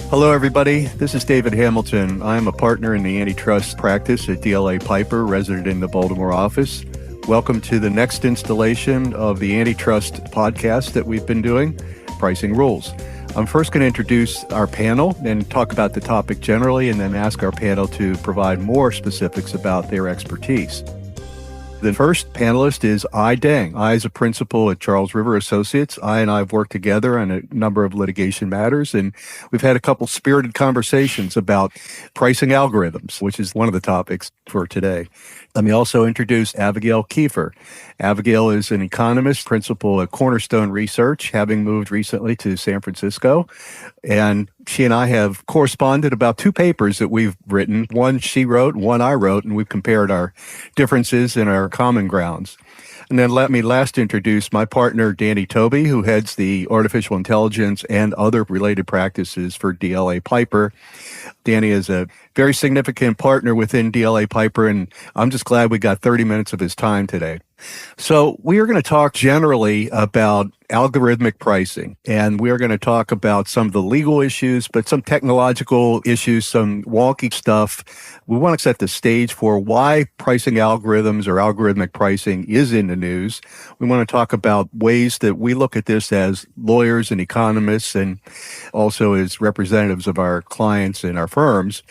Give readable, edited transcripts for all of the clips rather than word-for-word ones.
Hello, everybody. This is David Hamilton. I'm a partner in the antitrust practice at DLA Piper, resident in the Baltimore office. Welcome to the next installation of the antitrust podcast that we've been doing, Pricing Rules. I'm first going to introduce our panel and talk about the topic generally, and then ask our panel to provide more specifics about their expertise. The first panelist is Ai Deng. Ai is a principal at Charles River Associates. Ai and I have worked together on a number of litigation matters, and we've had a couple spirited conversations about pricing algorithms, which is one of the topics for today. Let me also introduce Avigail Kifer. Avigail is an economist, principal at Cornerstone Research, having moved recently to San Francisco. And she and I have corresponded about two papers that we've written. One she wrote, one I wrote, and we've compared our differences and our common grounds. And then let me last introduce my partner, Danny Tobey, who heads the artificial intelligence and other related practices for DLA Piper. Danny is a very significant partner within DLA Piper, and I'm just glad we got 30 minutes of his time today. So we are going to talk generally about algorithmic pricing, and we are going to talk about some of the legal issues, but some technological issues, some wonky stuff. We want to set the stage for why pricing algorithms or algorithmic pricing is in the news. We want to talk about ways that we look at this as lawyers and economists, and also as representatives of our clients and our firms.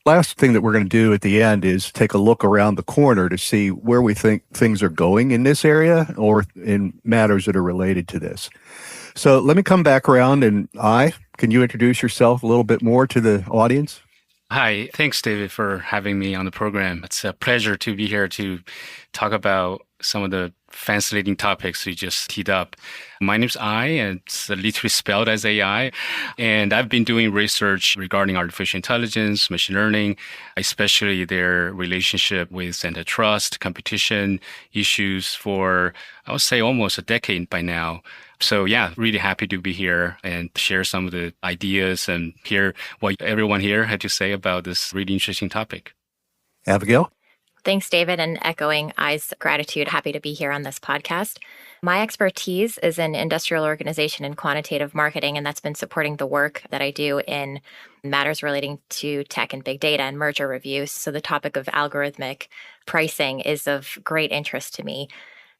Last thing that we're going to do at the end is take a look around the corner to see where we think things are going in this area or in matters that are related to this. So let me come back around, and Ai, can you introduce yourself a little bit more to the audience? Hi, thanks, David, for having me on the program. It's a pleasure to be here to talk about some of the fascinating topics we just teed up. My name's Ai, and it's literally spelled as AI, and I've been doing research regarding artificial intelligence, machine learning, especially their relationship with antitrust, competition issues for, I would say, almost a decade by now. So yeah, really happy to be here and share some of the ideas and hear what everyone here had to say about this really interesting topic. Abigail? Thanks, David, and echoing Ai's gratitude, happy to be here on this podcast. My expertise is in industrial organization and quantitative marketing, and that's been supporting the work that I do in matters relating to tech and big data and merger reviews. So the topic of algorithmic pricing is of great interest to me.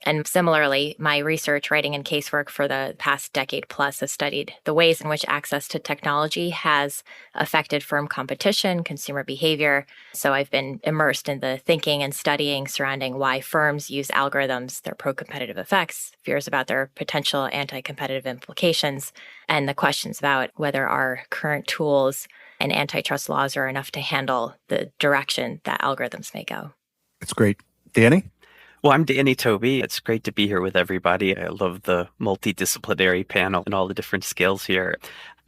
And similarly, my research, writing, and casework for the past decade plus has studied the ways in which access to technology has affected firm competition, consumer behavior. So I've been immersed in the thinking and studying surrounding why firms use algorithms, their pro-competitive effects, fears about their potential anti-competitive implications, and the questions about whether our current tools and antitrust laws are enough to handle the direction that algorithms may go. That's great. Danny? Well, I'm Danny Tobey. It's great to be here with everybody. I love the multidisciplinary panel and all the different skills here.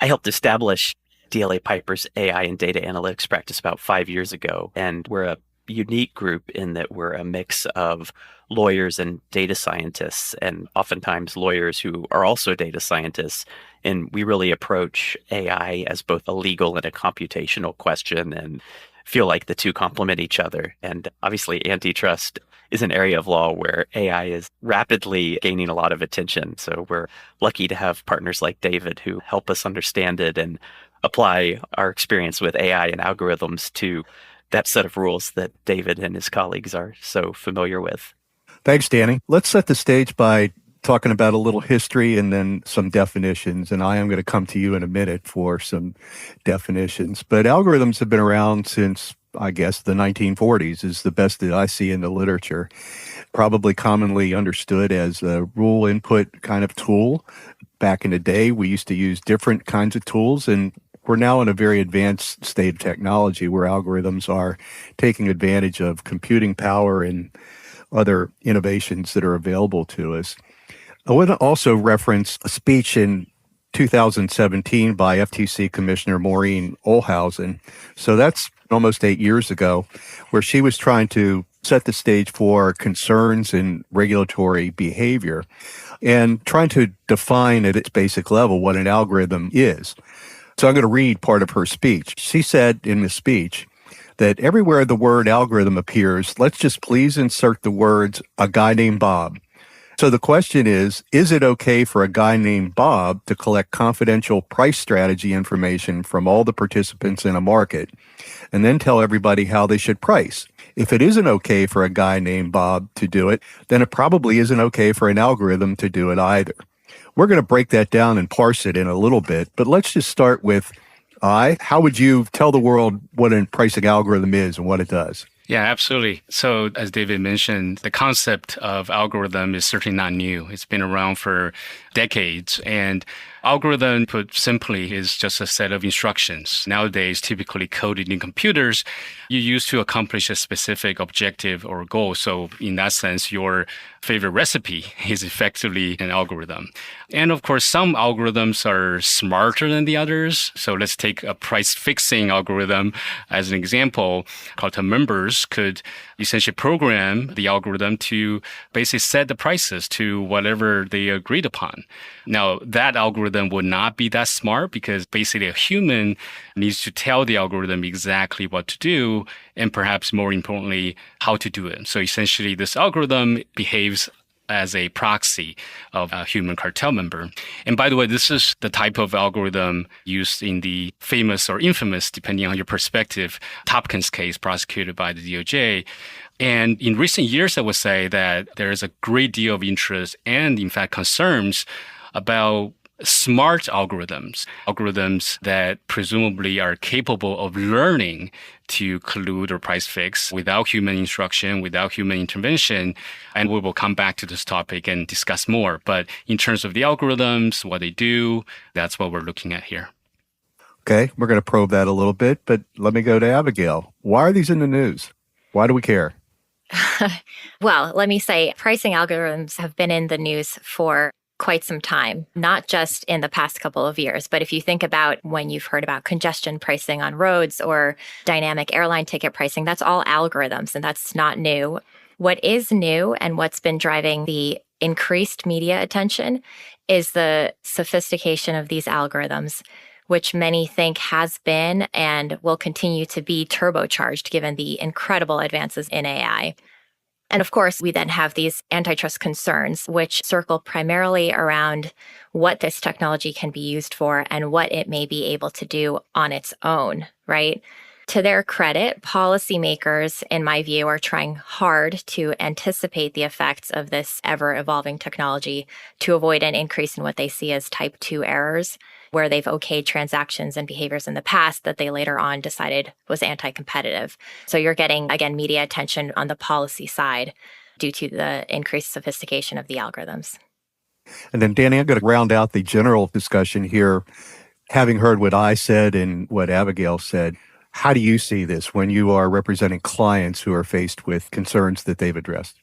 I helped establish DLA Piper's AI and data analytics practice about 5 years ago, and we're a unique group in that we're a mix of lawyers and data scientists, and oftentimes lawyers who are also data scientists. And we really approach AI as both a legal and a computational question and feel like the two complement each other. And obviously, antitrust is an area of law where AI is rapidly gaining a lot of attention. So we're lucky to have partners like David who help us understand it and apply our experience with AI and algorithms to that set of rules that David and his colleagues are so familiar with. Thanks, Danny. Let's set the stage by talking about a little history and then some definitions. And I am going to come to you in a minute for some definitions. But algorithms have been around since, I guess, the 1940s is the best that I see in the literature. Probably commonly understood as a rule input kind of tool. Back in the day, we used to use different kinds of tools, and we're now in a very advanced state of technology where algorithms are taking advantage of computing power and other innovations that are available to us. I want to also reference a speech in 2017 by FTC Commissioner Maureen Ohlhausen. So that's almost 8 years ago, where she was trying to set the stage for concerns in regulatory behavior and trying to define at its basic level what an algorithm is. So I'm going to read part of her speech. She said in the speech that everywhere the word algorithm appears, let's just please insert the words "a guy named Bob." So the question is it okay for a guy named Bob to collect confidential price strategy information from all the participants in a market and then tell everybody how they should price? If it isn't okay for a guy named Bob to do it, then it probably isn't okay for an algorithm to do it either. We're going to break that down and parse it in a little bit, but let's just start with how would you tell the world what a pricing algorithm is and what it does? Yeah, absolutely. So as David mentioned, the concept of algorithm is certainly not new. It's been around for decades. And algorithm, put simply, is just a set of instructions. Nowadays, typically coded in computers, you use to accomplish a specific objective or goal. So in that sense, your favorite recipe is effectively an algorithm. And of course, some algorithms are smarter than the others. So let's take a price fixing algorithm as an example. Called members could essentially program the algorithm to basically set the prices to whatever they agreed upon. Now, that algorithm would not be that smart because basically a human needs to tell the algorithm exactly what to do and perhaps more importantly, how to do it. So essentially, this algorithm behaves as a proxy of a human cartel member. And by the way, this is the type of algorithm used in the famous or infamous, depending on your perspective, Tompkins case prosecuted by the DOJ. And in recent years, I would say that there is a great deal of interest and, in fact, concerns about smart algorithms that presumably are capable of learning to collude or price fix without human instruction, without human intervention. And we will come back to this topic and discuss more. But in terms of the algorithms, what they do, that's what we're looking at here. Okay, we're going to probe that a little bit, but let me go to Abigail. Why are these in the news? Why do we care? Well, let me say pricing algorithms have been in the news for quite some time, not just in the past couple of years. But if you think about when you've heard about congestion pricing on roads or dynamic airline ticket pricing, that's all algorithms, and that's not new. What is new and what's been driving the increased media attention is the sophistication of these algorithms, which many think has been and will continue to be turbocharged given the incredible advances in AI. And of course, we then have these antitrust concerns, which circle primarily around what this technology can be used for and what it may be able to do on its own, right? To their credit, policymakers, in my view, are trying hard to anticipate the effects of this ever-evolving technology to avoid an increase in what they see as type 2 errors, where they've okayed transactions and behaviors in the past that they later on decided was anti-competitive. So you're getting, again, media attention on the policy side due to the increased sophistication of the algorithms. And then, Danny, I'm going to round out the general discussion here. Having heard what I said and what Abigail said, how do you see this when you are representing clients who are faced with concerns that they've addressed?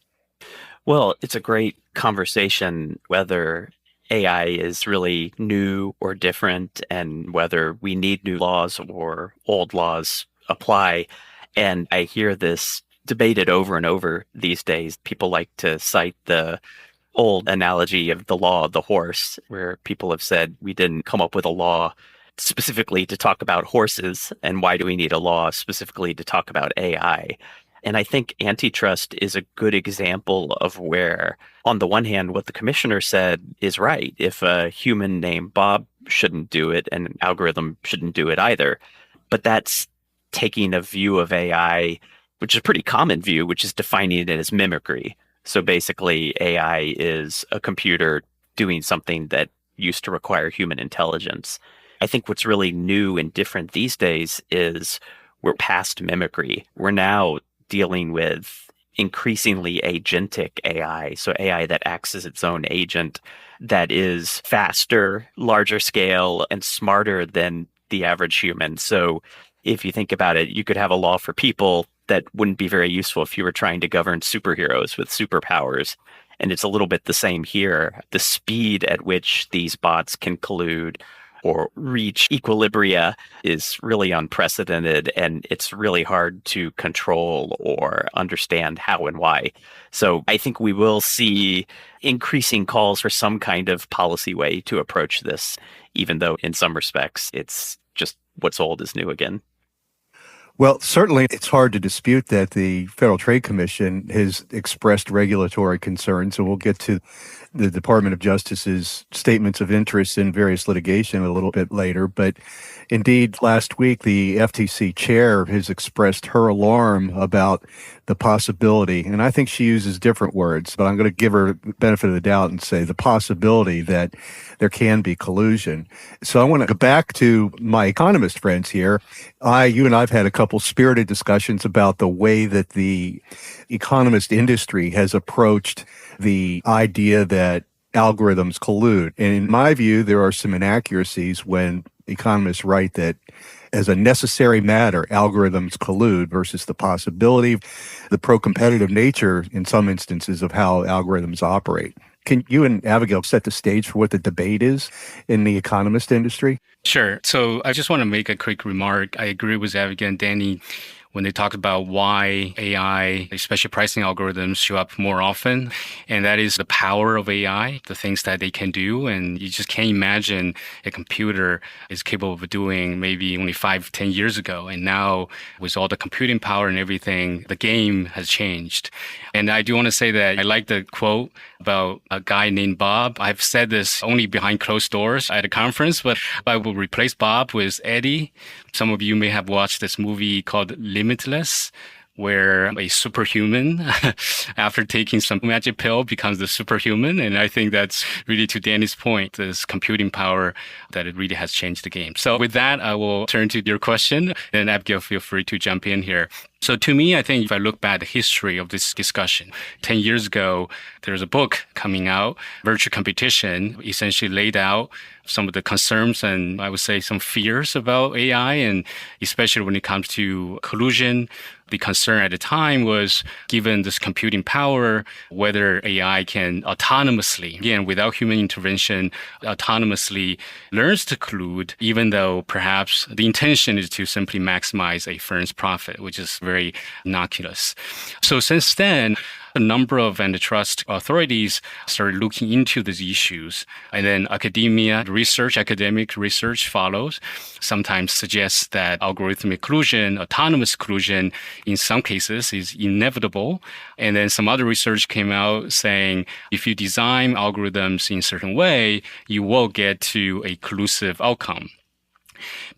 Well, it's a great conversation whether AI is really new or different and whether we need new laws or old laws apply. And I hear this debated over and over these days. People like to cite the old analogy of the law of the horse, where people have said we didn't come up with a law specifically to talk about horses, and why do we need a law specifically to talk about AI? And I think antitrust is a good example of where, on the one hand, what the commissioner said is right. If a human named Bob shouldn't do it, an algorithm shouldn't do it either. But that's taking a view of AI, which is a pretty common view, which is defining it as mimicry. So basically, AI is a computer doing something that used to require human intelligence. I think what's really new and different these days is we're past mimicry. We're now dealing with increasingly agentic AI, so AI that acts as its own agent, that is faster, larger scale, and smarter than the average human. So if you think about it, you could have a law for people that wouldn't be very useful if you were trying to govern superheroes with superpowers. And it's a little bit the same here. The speed at which these bots can collude or reach equilibria is really unprecedented, and it's really hard to control or understand how and why. So I think we will see increasing calls for some kind of policy way to approach this, even though in some respects it's just what's old is new again. Well, certainly it's hard to dispute that the Federal Trade Commission has expressed regulatory concerns, and we'll get to the Department of Justice's statements of interest in various litigation a little bit later. But indeed, last week, the FTC chair has expressed her alarm about the possibility, and I think she uses different words, but I'm going to give her the benefit of the doubt and say the possibility that there can be collusion. So I want to go back to my economist friends here. You and I have had a couple spirited discussions about the way that the economist industry has approached the idea that algorithms collude. And in my view, there are some inaccuracies when economists write that as a necessary matter, algorithms collude versus the possibility, the pro-competitive nature in some instances of how algorithms operate. Can you and Abigail set the stage for what the debate is in the economist industry? Sure. So I just want to make a quick remark. I agree with Avigail and Danny when they talk about why AI, especially pricing algorithms, show up more often. And that is the power of AI, the things that they can do. And you just can't imagine a computer is capable of doing maybe only 5-10 years ago. And now with all the computing power and everything, the game has changed. And I do want to say that I like the quote about a guy named Bob. I've said this only behind closed doors at a conference, but I will replace Bob with Eddie. Some of you may have watched this movie called Limitless, where a superhuman, after taking some magic pill, becomes the superhuman. And I think that's really, to Danny's point, this computing power that it really has changed the game. So with that, I will turn to your question. And Abigail, feel free to jump in here. So to me, I think if I look back at the history of this discussion, 10 years ago, there's a book coming out, Virtual Competition, essentially laid out some of the concerns and I would say some fears about AI, and especially when it comes to collusion. The concern at the time was, given this computing power, whether AI can autonomously, again, without human intervention, autonomously learns to collude, even though perhaps the intention is to simply maximize a firm's profit, which is very innocuous. So since then, a number of antitrust authorities started looking into these issues. And then academic research follows, sometimes suggests that algorithmic collusion, autonomous collusion, in some cases is inevitable. And then some other research came out saying if you design algorithms in a certain way, you will get to a collusive outcome.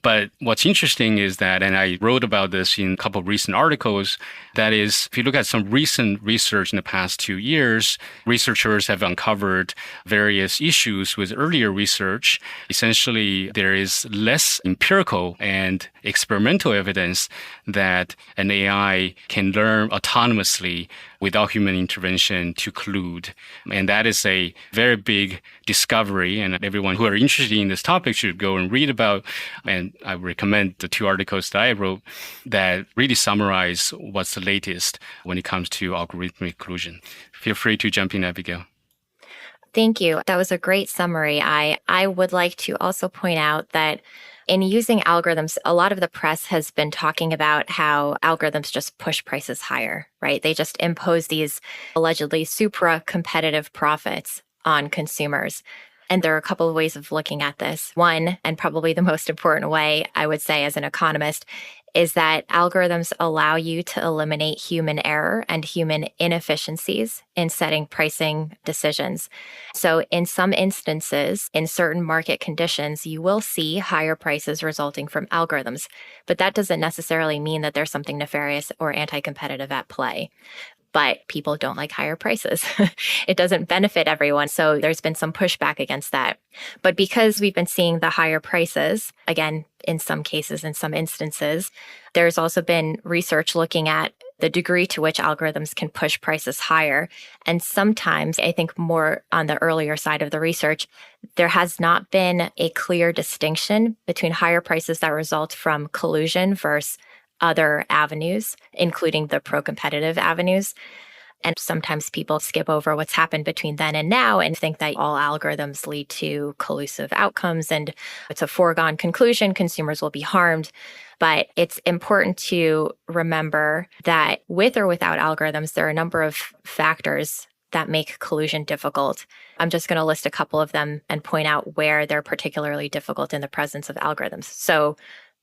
But what's interesting is that, and I wrote about this in a couple of recent articles, that is, if you look at some recent research in the past 2 years, researchers have uncovered various issues with earlier research. Essentially, there is less empirical and experimental evidence that an AI can learn autonomously without human intervention to collude. And that is a very big discovery. And everyone who are interested in this topic should go and read about. And I recommend the 2 articles that I wrote that really summarize what's the latest when it comes to algorithmic collusion. Feel free to jump in, Abigail. Thank you. That was a great summary. I would like to also point out that in using algorithms, a lot of the press has been talking about how algorithms just push prices higher, right? They just impose these allegedly supra-competitive profits on consumers. And there are a couple of ways of looking at this. One, and probably the most important way, I would say as an economist, is that algorithms allow you to eliminate human error and human inefficiencies in setting pricing decisions. So in some instances, in certain market conditions, you will see higher prices resulting from algorithms. But that doesn't necessarily mean that there's something nefarious or anti-competitive at play. But people don't like higher prices. It doesn't benefit everyone. So there's been some pushback against that. But because we've been seeing the higher prices, again, in some cases, in some instances, there's also been research looking at the degree to which algorithms can push prices higher. And sometimes, I think more on the earlier side of the research, there has not been a clear distinction between higher prices that result from collusion versus other avenues, including the pro-competitive avenues. And sometimes people skip over what's happened between then and now and think that all algorithms lead to collusive outcomes and it's a foregone conclusion, consumers will be harmed. But it's important to remember that with or without algorithms, there are a number of factors that make collusion difficult. I'm just going to list a couple of them and point out where they're particularly difficult in the presence of algorithms. So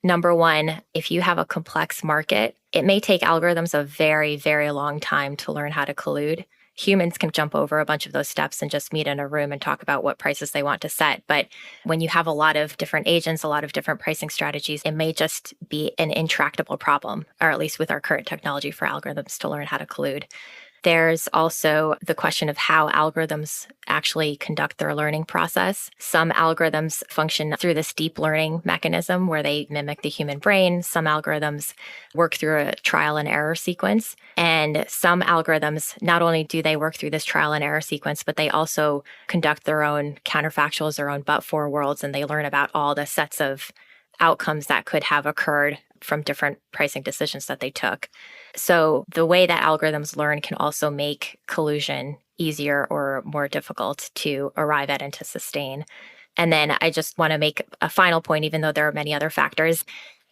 Number one, if you have a complex market, it may take algorithms a very, very long time to learn how to collude. Humans can jump over a bunch of those steps and just meet in a room and talk about what prices they want to set. But when you have a lot of different agents, a lot of different pricing strategies, it may just be an intractable problem, or at least with our current technology for algorithms to learn how to collude. There's also the question of how algorithms actually conduct their learning process. Some algorithms function through this deep learning mechanism where they mimic the human brain. Some algorithms work through a trial and error sequence. And some algorithms, not only do they work through this trial and error sequence, but they also conduct their own counterfactuals, their own but-for worlds, and they learn about all the sets of outcomes that could have occurred from different pricing decisions that they took. So the way that algorithms learn can also make collusion easier or more difficult to arrive at and to sustain. And then I just want to make a final point, even though there are many other factors.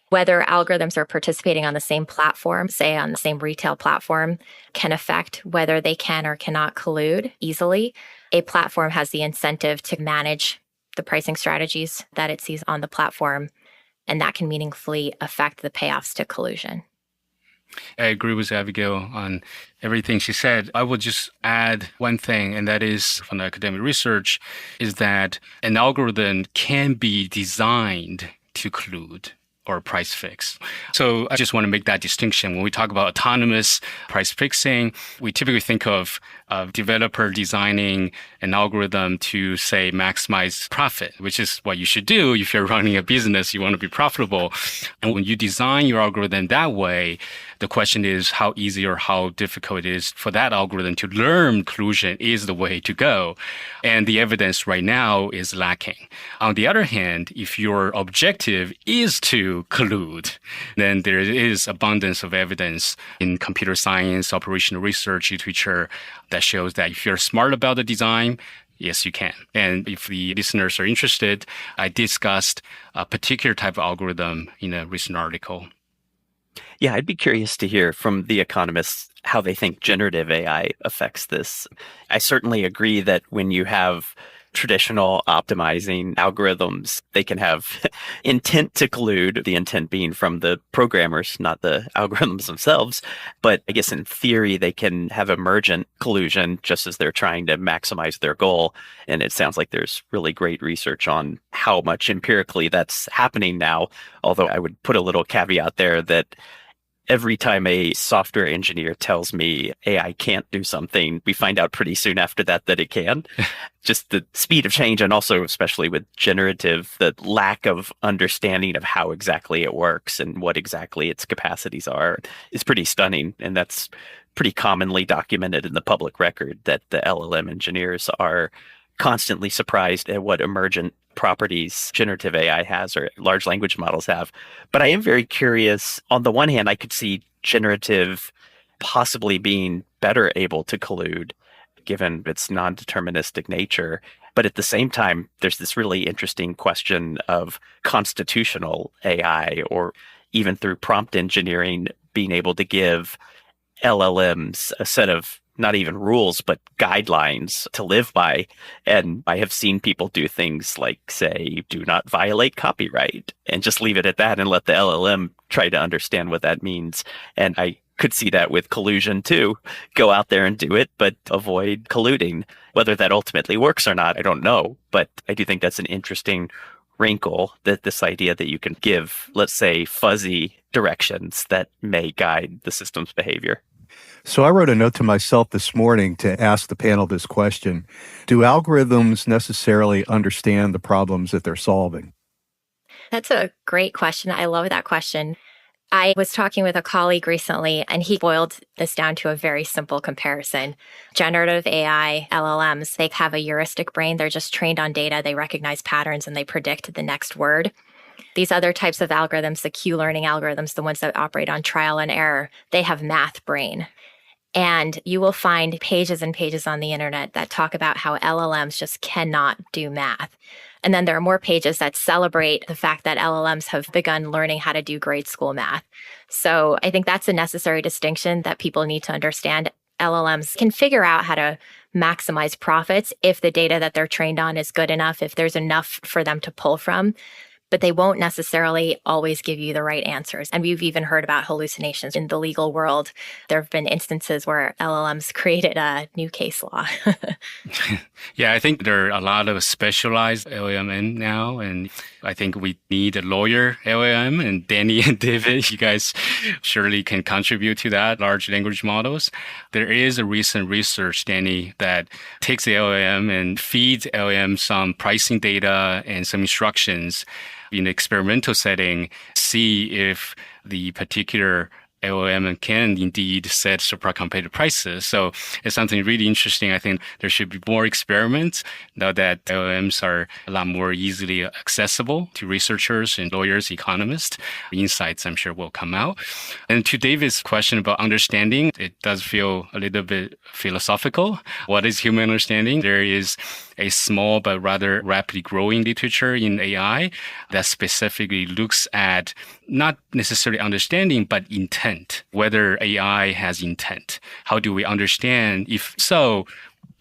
Whether algorithms are participating on the same platform, say on the same retail platform, can affect whether they can or cannot collude easily. A platform has the incentive to manage the pricing strategies that it sees on the platform, and that can meaningfully affect the payoffs to collusion. I agree with Abigail on everything she said. I would just add one thing, and that is from the academic research, is that an algorithm can be designed to collude or price fix. So I just want to make that distinction. When we talk about autonomous price fixing, we typically think of a developer designing an algorithm to, say, maximize profit, which is what you should do if you're running a business, you want to be profitable. And when you design your algorithm that way, the question is how easy or how difficult it is for that algorithm to learn collusion is the way to go. And the evidence right now is lacking. On the other hand, if your objective is to collude, then there is abundance of evidence in computer science, operational research, literature that shows that if you're smart about the design, yes, you can. And if the listeners are interested, I discussed a particular type of algorithm in a recent article. Yeah, I'd be curious to hear from the economists how they think generative AI affects this. I certainly agree that when you have traditional optimizing algorithms, they can have intent to collude, the intent being from the programmers, not the algorithms themselves. But I guess in theory, they can have emergent collusion just as they're trying to maximize their goal. And it sounds like there's really great research on how much empirically that's happening now. Although I would put a little caveat there that every time a software engineer tells me AI can't do something, we find out pretty soon after that it can. Just the speed of change, and also especially with generative, the lack of understanding of how exactly it works and what exactly its capacities are is pretty stunning. And that's pretty commonly documented in the public record that the LLM engineers are constantly surprised at what emergent properties generative AI has or large language models have. But I am very curious. On the one hand, I could see generative possibly being better able to collude given its non-deterministic nature. But at the same time, there's this really interesting question of constitutional AI, or even through prompt engineering, being able to give LLMs a set of not even rules, but guidelines to live by. And I have seen people do things like say, do not violate copyright, and just leave it at that and let the LLM try to understand what that means. And I could see that with collusion too. Go out there and do it, but avoid colluding. Whether that ultimately works or not, I don't know. But I do think that's an interesting wrinkle, that this idea that you can give, let's say, fuzzy directions that may guide the system's behavior. So I wrote a note to myself this morning to ask the panel this question. Do algorithms necessarily understand the problems that they're solving? That's a great question. I love that question. I was talking with a colleague recently, and he boiled this down to a very simple comparison. Generative AI, LLMs, they have a heuristic brain. They're just trained on data. They recognize patterns and they predict the next word. These other types of algorithms, the Q-learning algorithms, the ones that operate on trial and error, they have math brain. And you will find pages and pages on the internet that talk about how LLMs just cannot do math. And then there are more pages that celebrate the fact that LLMs have begun learning how to do grade school math. So I think that's a necessary distinction that people need to understand. LLMs can figure out how to maximize profits if the data that they're trained on is good enough, if there's enough for them to pull from. but they won't necessarily always give you the right answers. And we've even heard about hallucinations in the legal world. There have been instances where LLMs created a new case law. Yeah, I think there are a lot of specialized LLM now, and I think we need a lawyer LLM. And Danny and David, you guys surely can contribute to that, large language models. There is a recent research, Danny, that takes the LLM and feeds LLM some pricing data and some instructions in the experimental setting, see if the particular LLM can indeed set super competitive prices. So it's something really interesting. I think there should be more experiments now that LLMs are a lot more easily accessible to researchers and lawyers, economists. Insights, I'm sure, will come out. And to David's question about understanding, it does feel a little bit philosophical. What is human understanding? There is a small but rather rapidly growing literature in AI that specifically looks at not necessarily understanding, but intent, whether AI has intent. How do we understand? If so,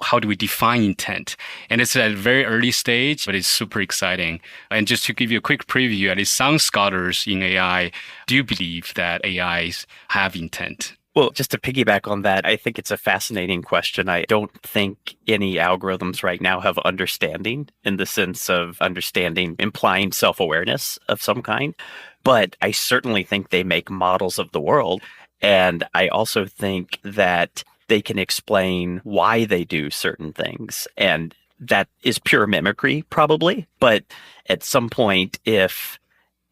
how do we define intent? And it's at a very early stage, but it's super exciting. And just to give you a quick preview, at least some scholars in AI do believe that AIs have intent. Well, just to piggyback on that, I think it's a fascinating question. I don't think any algorithms right now have understanding in the sense of understanding implying self-awareness of some kind. But I certainly think they make models of the world. And I also think that they can explain why they do certain things. And that is pure mimicry, probably. But at some point, if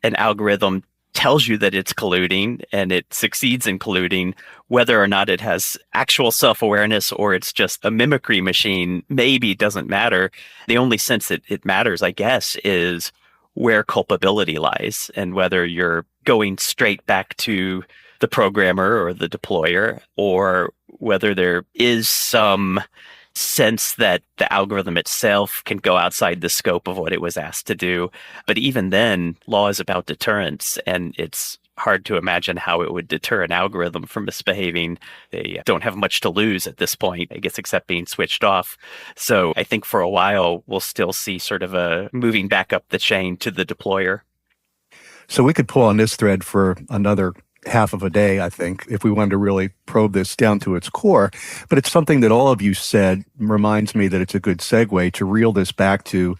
an algorithm tells you that it's colluding and it succeeds in colluding, whether or not it has actual self-awareness or it's just a mimicry machine, maybe doesn't matter. The only sense that it matters, I guess, is where culpability lies and whether you're going straight back to the programmer or the deployer, or whether there is some sense that the algorithm itself can go outside the scope of what it was asked to do. But even then, law is about deterrence, and it's hard to imagine how it would deter an algorithm from misbehaving. They don't have much to lose at this point, I guess, except being switched off. So I think for a while, we'll still see sort of a moving back up the chain to the deployer. So we could pull on this thread for another half of a day, I think, if we wanted to really probe this down to its core. But it's something that all of you said reminds me that it's a good segue to reel this back to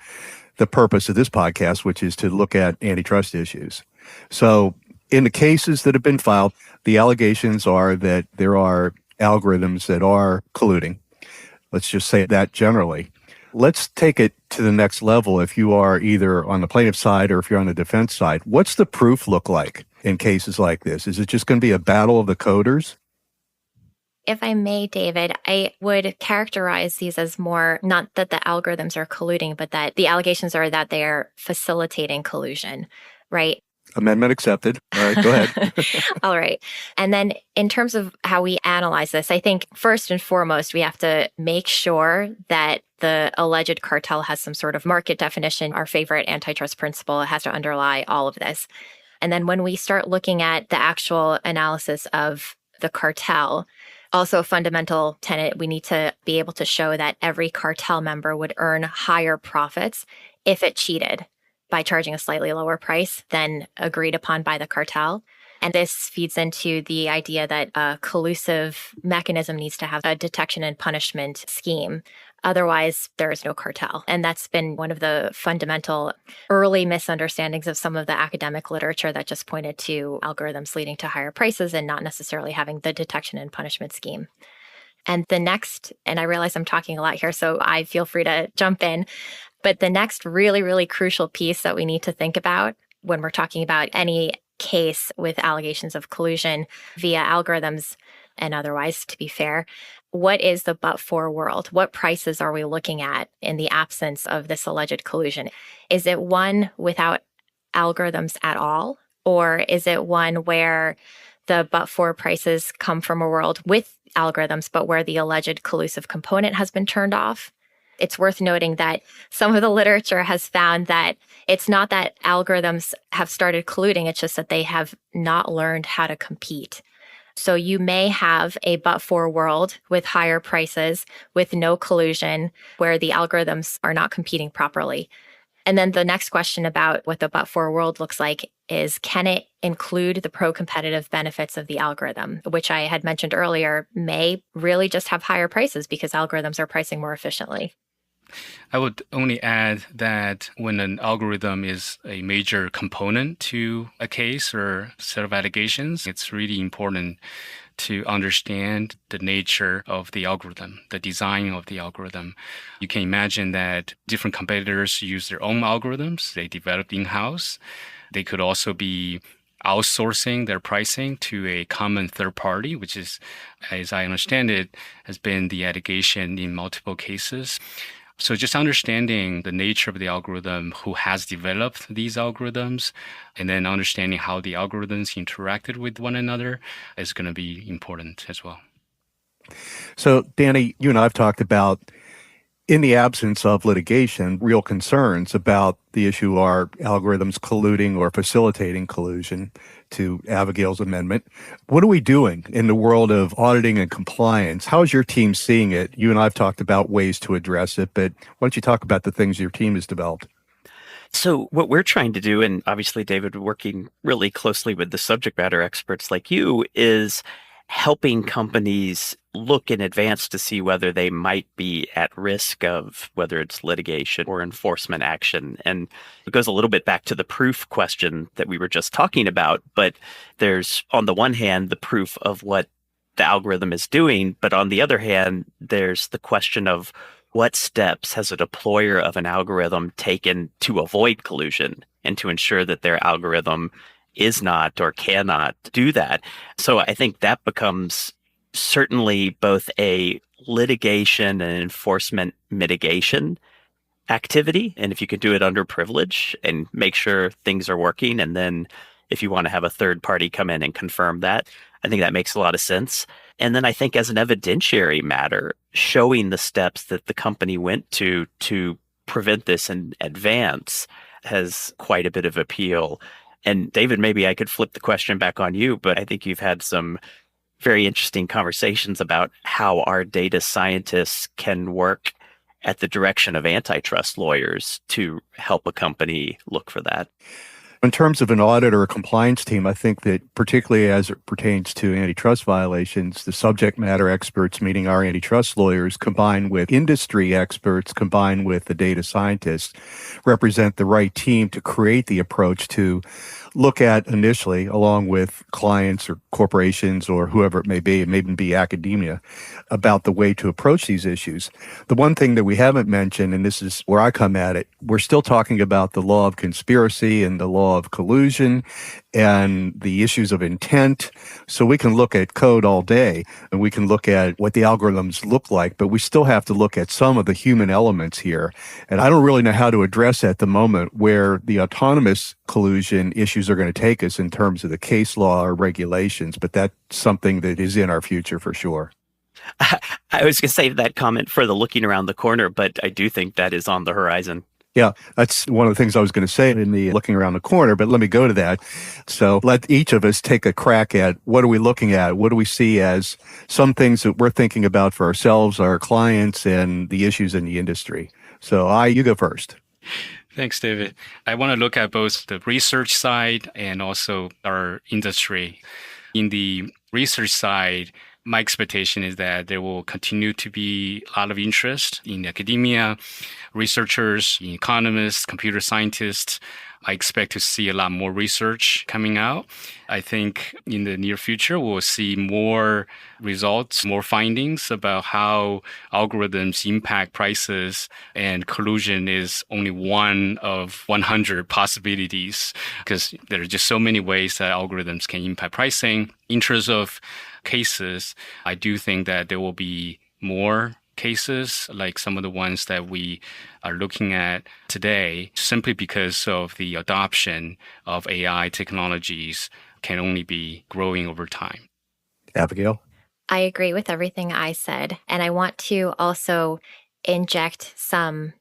the purpose of this podcast, which is to look at antitrust issues. So in the cases that have been filed, the allegations are that there are algorithms that are colluding. Let's just say that generally. Let's take it to the next level. If you are either on the plaintiff side or if you're on the defense side, what's the proof look like in cases like this? Is it just going to be a battle of the coders? If I may, David, I would characterize these as more not that the algorithms are colluding, but that the allegations are that they are facilitating collusion, right? Amendment accepted. All right, go ahead. All right. And then in terms of how we analyze this, I think first and foremost, we have to make sure that the alleged cartel has some sort of market definition. Our favorite antitrust principle has to underlie all of this. And then when we start looking at the actual analysis of the cartel, also a fundamental tenet, we need to be able to show that every cartel member would earn higher profits if it cheated by charging a slightly lower price than agreed upon by the cartel. And this feeds into the idea that a collusive mechanism needs to have a detection and punishment scheme. Otherwise, there is no cartel. And that's been one of the fundamental early misunderstandings of some of the academic literature that just pointed to algorithms leading to higher prices and not necessarily having the detection and punishment scheme. And the next, and I realize I'm talking a lot here, so I feel free to jump in, but the next really, really crucial piece that we need to think about when we're talking about any case with allegations of collusion via algorithms and otherwise, to be fair, what is the but-for world? What prices are we looking at in the absence of this alleged collusion? Is it one without algorithms at all? Or is it one where the but-for prices come from a world with algorithms, but where the alleged collusive component has been turned off? It's worth noting that some of the literature has found that it's not that algorithms have started colluding, it's just that they have not learned how to compete. So you may have a but-for world with higher prices, with no collusion, where the algorithms are not competing properly. And then the next question about what the but-for world looks like is, can it include the pro-competitive benefits of the algorithm, which I had mentioned earlier may really just have higher prices because algorithms are pricing more efficiently. I would only add that when an algorithm is a major component to a case or set of allegations, it's really important to understand the nature of the algorithm, the design of the algorithm. You can imagine that different competitors use their own algorithms they developed in-house. They could also be outsourcing their pricing to a common third party, which is, as I understand it, has been the allegation in multiple cases. So just understanding the nature of the algorithm, who has developed these algorithms, and then understanding how the algorithms interacted with one another is going to be important as well. So, Danny, you and I have talked about, in the absence of litigation, real concerns about the issue are algorithms colluding or facilitating collusion, to Abigail's amendment. What are we doing in the world of auditing and compliance? How is your team seeing it? You and I have talked about ways to address it, but why don't you talk about the things your team has developed? So what we're trying to do, and obviously, David, working really closely with the subject matter experts like you, is helping companies look in advance to see whether they might be at risk of whether it's litigation or enforcement action. And it goes a little bit back to the proof question that we were just talking about. But there's, on the one hand, the proof of what the algorithm is doing. But on the other hand, there's the question of what steps has a deployer of an algorithm taken to avoid collusion and to ensure that their algorithm is not or cannot do that. So I think that becomes certainly both a litigation and enforcement mitigation activity. And if you can do it under privilege and make sure things are working, and then if you want to have a third party come in and confirm that, I think that makes a lot of sense. And then I think as an evidentiary matter, showing the steps that the company went to prevent this in advance has quite a bit of appeal. And David, maybe I could flip the question back on you, but I think you've had some very interesting conversations about how our data scientists can work at the direction of antitrust lawyers to help a company look for that. In terms of an audit or a compliance team, I think that particularly as it pertains to antitrust violations, the subject matter experts, meaning our antitrust lawyers, combined with industry experts, combined with the data scientists, represent the right team to create the approach to look at initially, along with clients or corporations or whoever it may be, it may even be academia, about the way to approach these issues. The one thing that we haven't mentioned, and this is where I come at it, we're still talking about the law of conspiracy and the law of collusion and the issues of intent. So we can look at code all day and we can look at what the algorithms look like, but we still have to look at some of the human elements here. And I don't really know how to address at the moment where the autonomous collusion issues are going to take us in terms of the case law or regulations, but that's something that is in our future for sure. I was going to save that comment for the looking around the corner, but I do think that is on the horizon. Yeah, that's one of the things I was going to say in the looking around the corner, but let me go to that. So let each of us take a crack at what are we looking at? What do we see as some things that we're thinking about for ourselves, our clients, and the issues in the industry? So you go first. Thanks, David. I want to look at both the research side and also our industry. In the research side, my expectation is that there will continue to be a lot of interest in academia, researchers, economists, computer scientists. I expect to see a lot more research coming out. I think in the near future, we'll see more results, more findings about how algorithms impact prices, and collusion is only one of 100 possibilities because there are just so many ways that algorithms can impact pricing. In terms of cases, I do think that there will be more cases like some of the ones that we are looking at today, simply because of the adoption of AI technologies can only be growing over time. Abigail? I agree with everything I said. And I want to also inject some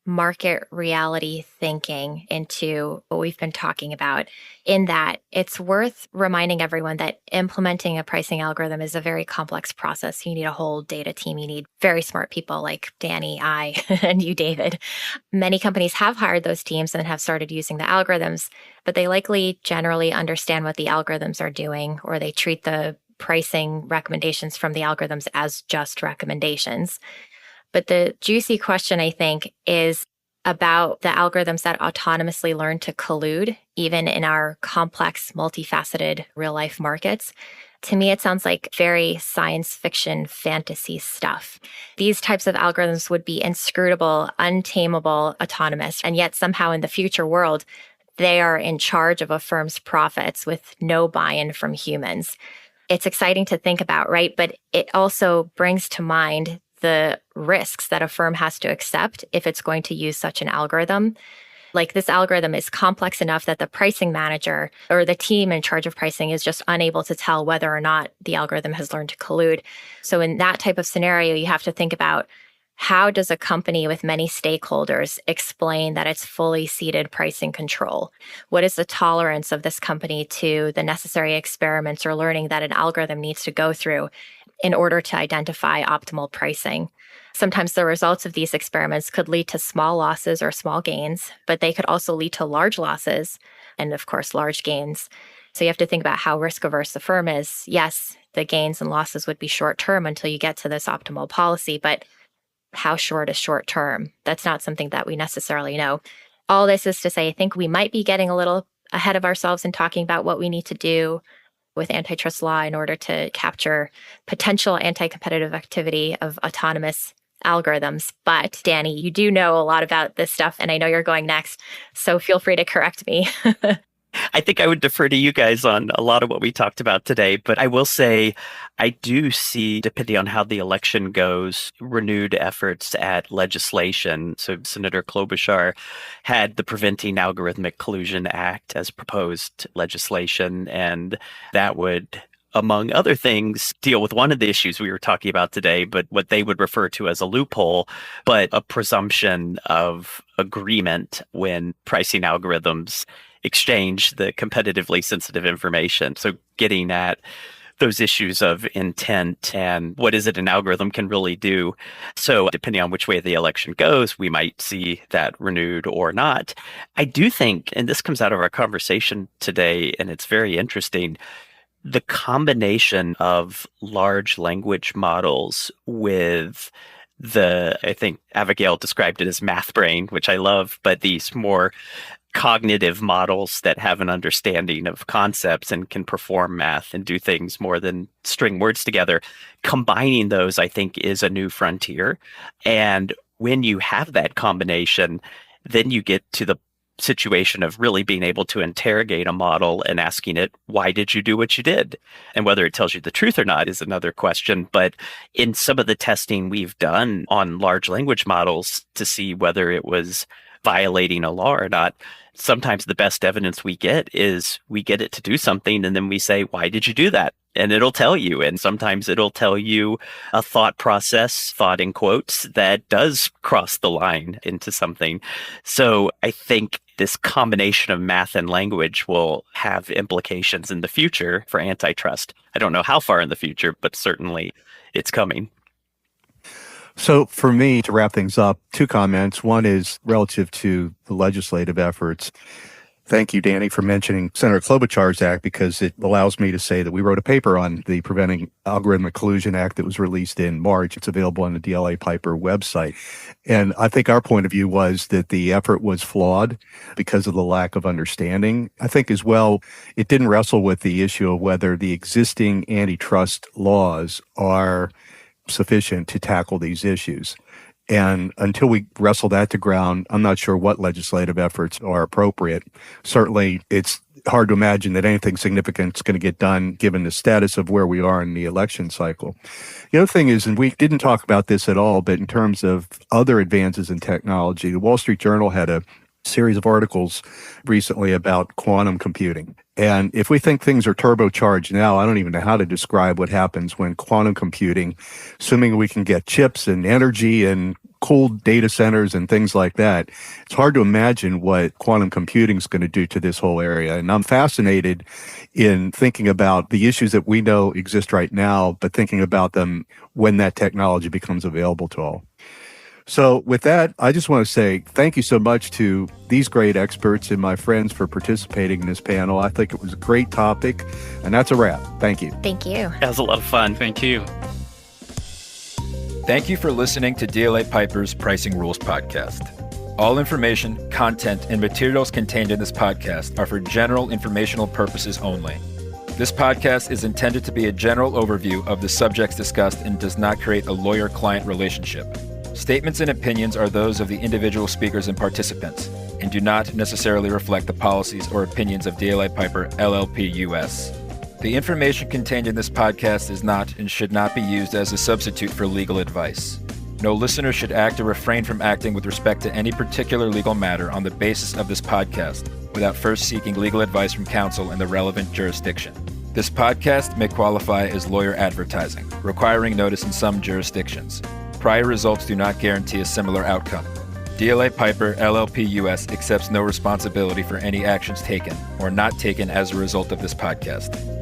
market reality thinking into what we've been talking about, in that it's worth reminding everyone that implementing a pricing algorithm is a very complex process. You need a whole data team. You need very smart people like Danny, I, and you, David. Many companies have hired those teams and have started using the algorithms, but they likely generally understand what the algorithms are doing, or they treat the pricing recommendations from the algorithms as just recommendations. But the juicy question, I think, is about the algorithms that autonomously learn to collude, even in our complex, multifaceted real life markets. To me, it sounds like very science fiction, fantasy stuff. These types of algorithms would be inscrutable, untamable, autonomous, and yet somehow in the future world, they are in charge of a firm's profits with no buy-in from humans. It's exciting to think about, right? But it also brings to mind the risks that a firm has to accept if it's going to use such an algorithm. Like, this algorithm is complex enough that the pricing manager or the team in charge of pricing is just unable to tell whether or not the algorithm has learned to collude. So in that type of scenario, you have to think about, how does a company with many stakeholders explain that it's fully ceded pricing control? What is the tolerance of this company to the necessary experiments or learning that an algorithm needs to go through in order to identify optimal pricing? Sometimes the results of these experiments could lead to small losses or small gains, but they could also lead to large losses and, of course, large gains. So you have to think about how risk averse the firm is. Yes, the gains and losses would be short term until you get to this optimal policy, but how short is short term? That's not something that we necessarily know. All this is to say, I think we might be getting a little ahead of ourselves in talking about what we need to do with antitrust law in order to capture potential anti-competitive activity of autonomous algorithms. But Danny, you do know a lot about this stuff, and I know you're going next, so feel free to correct me. I think I would defer to you guys on a lot of what we talked about today, but I will say I do see, depending on how the election goes, renewed efforts at legislation. So Senator Klobuchar had the Preventing Algorithmic Collusion Act as proposed legislation, and that would, among other things, deal with one of the issues we were talking about today, but what they would refer to as a loophole, but a presumption of agreement when pricing algorithms exchange the competitively sensitive information. So getting at those issues of intent and what is it an algorithm can really do. So depending on which way the election goes, we might see that renewed or not. I do think, and this comes out of our conversation today, and it's very interesting, the combination of large language models with I think Abigail described it as math brain, which I love, but these more cognitive models that have an understanding of concepts and can perform math and do things more than string words together. Combining those, I think, is a new frontier. And when you have that combination, then you get to the situation of really being able to interrogate a model and asking it, why did you do what you did? And whether it tells you the truth or not is another question. But in some of the testing we've done on large language models to see whether it was violating a law or not, sometimes the best evidence we get is we get it to do something and then we say, why did you do that? And it'll tell you. And sometimes it'll tell you a thought process, thought in quotes, that does cross the line into something. So I think this combination of math and language will have implications in the future for antitrust. I don't know how far in the future, but certainly it's coming. So for me, to wrap things up, two comments. One is relative to the legislative efforts. Thank you, Danny, for mentioning Senator Klobuchar's act, because it allows me to say that we wrote a paper on the Preventing Algorithmic Collusion Act that was released in March. It's available on the DLA Piper website. And I think our point of view was that the effort was flawed because of the lack of understanding. I think as well, it didn't wrestle with the issue of whether the existing antitrust laws are sufficient to tackle these issues. And until we wrestle that to ground, I'm not sure what legislative efforts are appropriate. Certainly, it's hard to imagine that anything significant is going to get done given the status of where we are in the election cycle. The other thing is, and we didn't talk about this at all, but in terms of other advances in technology, the Wall Street Journal had a series of articles recently about quantum computing. And if we think things are turbocharged now, I don't even know how to describe what happens when quantum computing, assuming we can get chips and energy and cooled data centers and things like that, it's hard to imagine what quantum computing is going to do to this whole area. And I'm fascinated in thinking about the issues that we know exist right now, but thinking about them when that technology becomes available to all. So with that, I just want to say thank you so much to these great experts and my friends for participating in this panel. I think it was a great topic, and that's a wrap. Thank you. Thank you. That was a lot of fun. Thank you. Thank you for listening to DLA Piper's Pricing Rules podcast. All information, content, and materials contained in this podcast are for general informational purposes only. This podcast is intended to be a general overview of the subjects discussed and does not create a lawyer-client relationship. Statements and opinions are those of the individual speakers and participants and do not necessarily reflect the policies or opinions of DLA Piper LLP US. The information contained in this podcast is not and should not be used as a substitute for legal advice. No listener should act or refrain from acting with respect to any particular legal matter on the basis of this podcast without first seeking legal advice from counsel in the relevant jurisdiction. This podcast may qualify as lawyer advertising, requiring notice in some jurisdictions. Prior results do not guarantee a similar outcome. DLA Piper LLP US accepts no responsibility for any actions taken or not taken as a result of this podcast.